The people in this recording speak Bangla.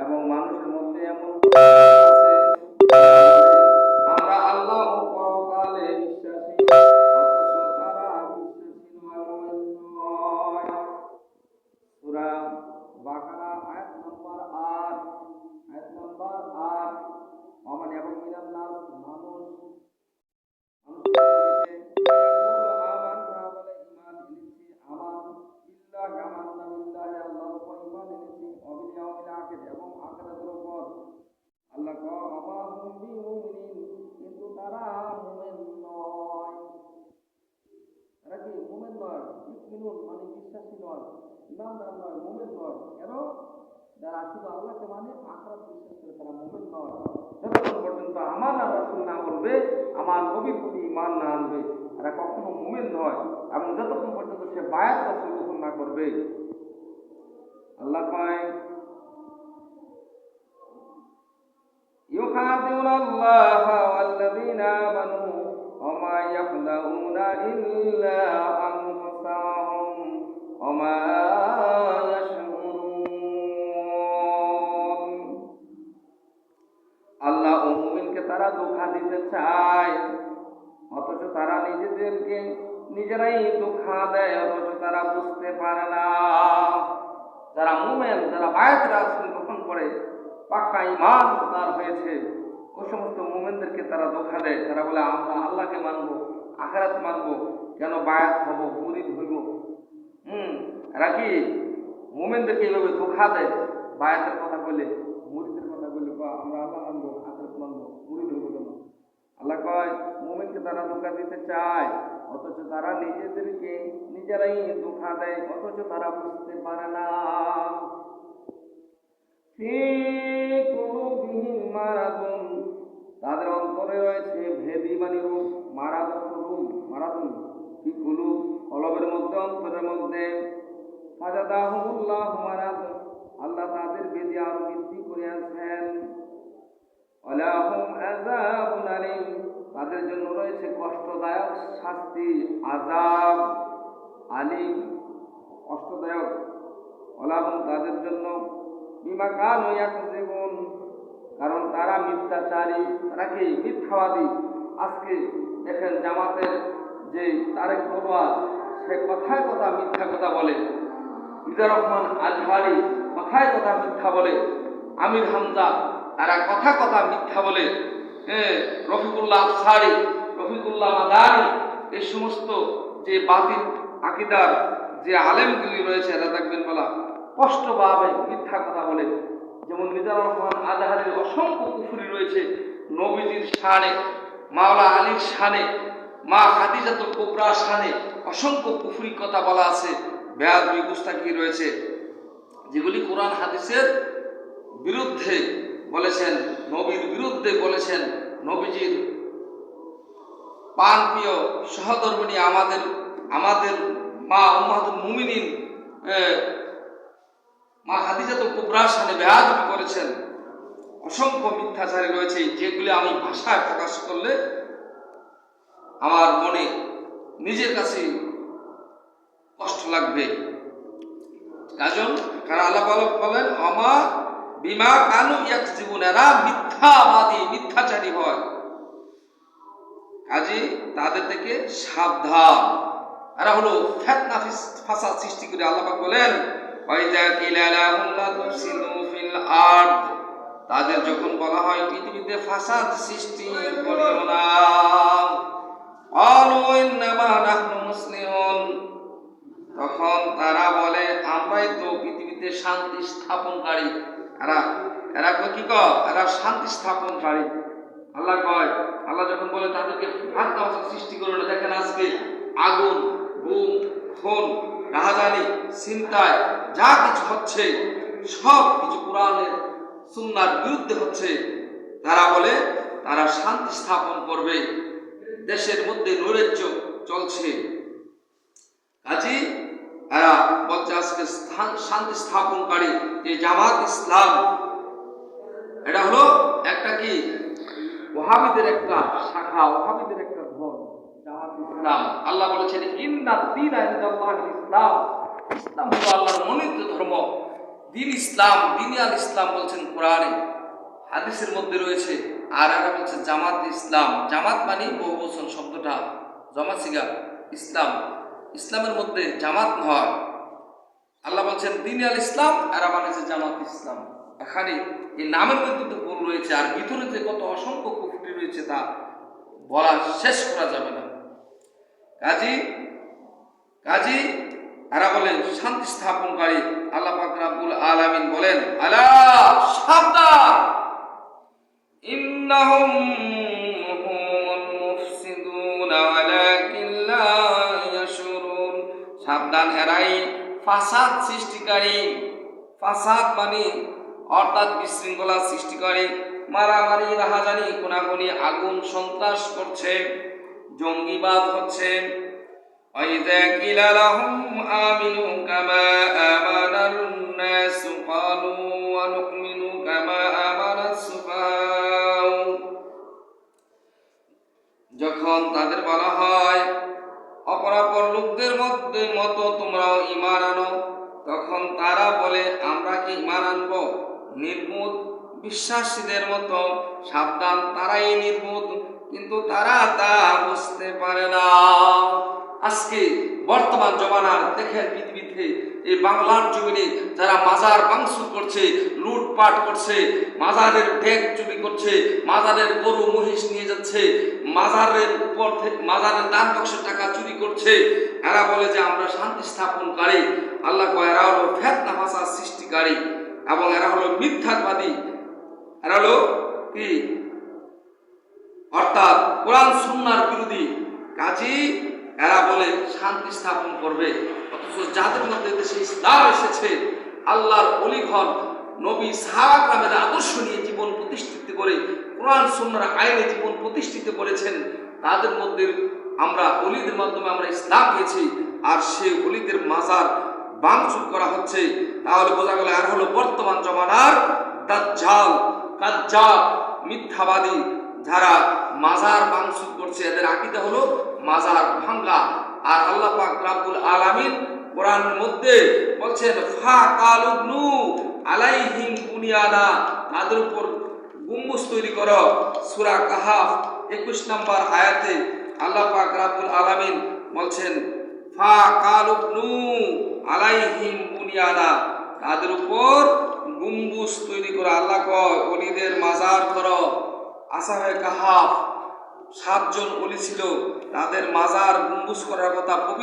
এবং মানুষের মধ্যে এমন আমরা আল্লাহ ও পরকালে বিশ্বাসী, অথচ তারা বিশ্বাসী নয়। সূরা বাকারা আয়াত নম্বর 8, ওমান এবং মিনান নাস মানুষ কিন্তু তারা মুমিন নয়। তারা কি মুমিন নয়? ইউমিনুন মানে বিশ্বাসী নয়, ইমানদার নয়, মুমিন নয়। কেন? যারা শুধু আল্লাহকে মানে, আখিরাত বিশ্বাস করে, তারা মুমিন নয়। যতক্ষণ পর্যন্ত আমার আর রাসূল না বলবে, আমার নবীর প্রতি ঈমান না আনবে, তারা কখনো মুমিন নয়। এবং যতক্ষণ পর্যন্ত সে বায়াত রাসূল গ্রহণ না করবে। আল্লাহ কয় يخادعون الله والذين آمنوا وما يخدعون إلا أنفسهم وما يشعرون। আল্লাহ ও মুমিনকে তারা ধোঁকা দিতে চায়, অথচ তারা নিজেদেরকে নিজেরাই ধোঁকা দেয়, অথচ তারা বুঝতে পারে না। যারা মুমিন, যারা বায়াত রাসূল গ্রহণ করে, পাক্কা ঈমান তার হয়েছে, ওই সমস্ত মুমিনদেরকে তারা ধোঁকা দেয়। তারা বলে আমরা আল্লাহকে মানবো, আখিরাত মানবো, কেন বায়াত হব, মুরিদ হইব। এরা কি মুমিনদেরকে এইভাবে ধোঁকা দেয়? বায়াতের কথা বলে, মুরিদের কথা বলে, আমরা আল্লাহ মানবো, আখিরাত মানবো, মুরিদ হইব কেন? আল্লাহ কয় মুমিনকে তারা ধোঁকা দিতে চায়, অথচ তারা নিজেদেরকে নিজেরাই ধোঁকা দেয়, অথচ তারা বুঝতে পারে না। তাদের অন্তরে রয়েছে ভেদি মানে রূপ, মারাদুন ফি কুলুব, কলবের মধ্যে, অন্তরের মধ্যে। ফাজাদাহুমুল্লাহু মারাদুন, আল্লাহ তাদের ভেদি আরো বৃদ্ধি করিয়াছেন। ওয়ালাহুম আযাবুন আলীম, তাদের জন্য রয়েছে কষ্টদায়ক শাস্তি, আযাব, আলীম কষ্টদায়ক। ওয়ালাহুম তাদের জন্য বিমা কানু ইয়াকযিবুন, কারণ তারা মিথ্যাচারী, তারা কি মিথ্যাবাদী। আজকে দেখেন জামাতের যে তারেক পড়ুয়া, সে কথায় কথা মিথ্যা কথা বলে। মিজানুর রহমান আজহারি কথায় কথা মিথ্যা বলে। আমির হামজা তারা কথা কথা মিথ্যা বলে। রফিকুল্লাহ আফসারি, রফিকুল্লাহ মাদানী, এই সমস্ত যে বাতিল আকীদার যে আলেমগুলি রয়েছে, এরা দেখবেন বলা স্পষ্টভাবে মিথ্যা কথা বলে। যেমন মিজানুর রহমান আজহারির অসংখ্য কুফরি রয়েছে নবীজির শানে, মাওলা আলীর শানে, মা খাদিজাতুল কুবরার শানে অসংখ্য কুফরি কথা বলা আছে, বেয়াদবি গুস্তাখি রয়েছে, যেগুলি কোরআন হাদিসের বিরুদ্ধে বলেছেন, নবীর বিরুদ্ধে বলেছেন। নবীজির প্রাণপ্রিয় সহধর্মিণী আমাদের মা উম্মাহাতুল মুমিনিন মা খাদিজাতুল কুবরার সামনে বেয়াদবি করেছেন। অসংখ্য মিথ্যাচারী রয়েছে, যেগুলি আমি ভাষায় প্রকাশ করলে আমার মনে নিজের কাছে কষ্ট লাগবে। কারণ আল্লাহ বলেন আমা বিমা কানু ইয়াকযিবুন, এরা মিথ্যাবাদী, মিথ্যাচারী হয়। কাজে তাদের থেকে সাবধান। এরা হলো ফিতনা ফাসাদ সৃষ্টি করে। আল্লাহ পাক বলেন ওয়াইযা কিলা লাহুম লা তুফসিদু ফিল আরদ, তাদের যখন বলা হয় পৃথিবীতে ফাসাদ সৃষ্টি করিও না, ক্বালু ইন্নামা নাহনু মুসলিহুন, তখন তারা বলে আমরাই তো পৃথিবীতে শান্তি স্থাপনকারী। এরা কি কয়? এরা শান্তি স্থাপনকারী। আল্লাহ যখন বলে তাদেরকে ফাতনা সৃষ্টি করো না, দেখেন আজকে আগুন, গুম, খুন, রাহাজানি, চিন্তায় যা কিছু হচ্ছে, সব কিছু কোরআনের সুন্নাহর বিরুদ্ধে হচ্ছে। তারা বলে তারা শান্তি স্থাপন করবে, দেশের মধ্যে নৈরাজ্য চলছে। কাজী এরা বলছে আজকে শান্তি স্থাপনকারী যে জামাত ইসলাম, এটা হলো একটা কি ওহাবিদের একটা শাখা, ওহাবিদের একটা ধর্ম। জামাত ইসলাম। আল্লাহ বলেছেন ইন্নাদ দীনা ইনদাল্লাহিল ইসলাম, ইসলাম হলো আল্লাহর মনোনীত ধর্ম। দিন ইসলাম, দিনে আল ইসলাম বলছেন কোরআনে, হাদিসের মধ্যে রয়েছে। আর এরা বলছে জামাত ইসলাম। জামাত মানে বহুবচন শব্দটা জমা সিগা ইসলাম, ইসলামের মধ্যে জামাত হয়। আল্লাহ বলছেন দিনে আল ইসলাম, এরা মানেছে জামাত ইসলাম। এখানে এই নামের মধ্যে তো ভুল রয়েছে, আর ভিতরে যে কত অসংখ্য কুফরি রয়েছে তা বলা শেষ করা যাবে না। কাজী এরা বলে শান্তি স্থাপনকারী। আল্লাহ পাক রব্বুল আলামিন বলেন আলা সাবধান ইন্নাহুম হুমুল মুফসিদুন ওয়ালাকিন লা ইয়াশউরুন। সাবধান, এরাই ফাসাদ সৃষ্টিকারী। ফাসাদ মানে অর্থাৎ বিশৃঙ্খলা সৃষ্টিকারী, মারামারি, রাহাজানি, খুনাখুনি, আগুন সন্ত্রাস করছে, জঙ্গিবাদ হচ্ছে। وَإِذَا قِيلَ لَهُمْ آمِنُوا كَمَا آمَنَ النَّاسُ قَالُوا وَنُؤْمِنُ كَمَا آمَنَ السُّفَهَاءُ। যখন তাদের বলা হয় অপরাপর লোকদের মতো তোমরাও ঈমান আনো, তখন তারা বলে আমরা কি ঈমান আনবো নির্বোধ বিশ্বাসীদের মতো। সাবধান, তারাই নির্বোধ, কিন্তু তারা তা বুঝতে পারে না। আজকে বর্তমান জমানার দেখেন পৃথিবীতে এই বাংলার জমিনে যারা মাজার ভাঙচুর করছে, লুটপাট করছে, মাজারের ডেক চুরি করছে, মাজারের গরু মহিষ নিয়ে যাচ্ছে, মাজারের উপর থেকে মাজারের দান বাক্সের টাকা চুরি করছে, এরা বলে যে আমরা শান্তি স্থাপনকারী। আল্লাহ কয় এরা হলো ফিতনা ফাসাদ সৃষ্টিকারী এবং এরা হলো মিথ্যাবাদী। এরা হলো কি অর্থাৎ কোরআন সুন্নাহর বিরোধী। কাজী এরা বলে শান্তি স্থাপন করবে, অথচ যাদের মধ্যে দেশে ইসলাম এসেছে, আল্লাহর ওলিগণ নবী সাহাবাদের আদর্শ নিয়ে জীবন প্রতিষ্ঠিত করে কোরআন সুন্নাহর আইনে জীবন প্রতিষ্ঠিত করেছেন, তাদের মধ্যে আমরা ওলিদের মাধ্যমে আমরা ইসলাম পেয়েছি। আর সেই ওলিদের মাজার ভাঙচুর করা হচ্ছে, তাহলে বোঝা গেল আর হলো বর্তমান জমানার দাজ্জাল, কাজ্জাব, মিথ্যাবাদী যারা মাজার ভাঙচুর করছে। এদের আকীদা হলো মাজার ভাঙ্গা। আর আল্লাহ পাক রব্বুল আলামিন কোরআনের মধ্যে বলছেন ফাকালুবনু আলাইহিম বুনিয়ানা, তাদের উপর গম্বুজ তৈরি করো। সূরা কাহাফ 21 নম্বর আয়াতে আল্লাহ পাক রব্বুল আলামিন বলছেন ফাকালুবনু আলাইহিম বুনিয়ানা, তাদের উপর গম্বুজ তৈরি করো। আল্লাহ কয় ওলিদের মাজার করো। আসহাবে কাহাফ 7 জন ওলি ছিল, তাদের মাজার গম্বুজ করার কথা পবিত্র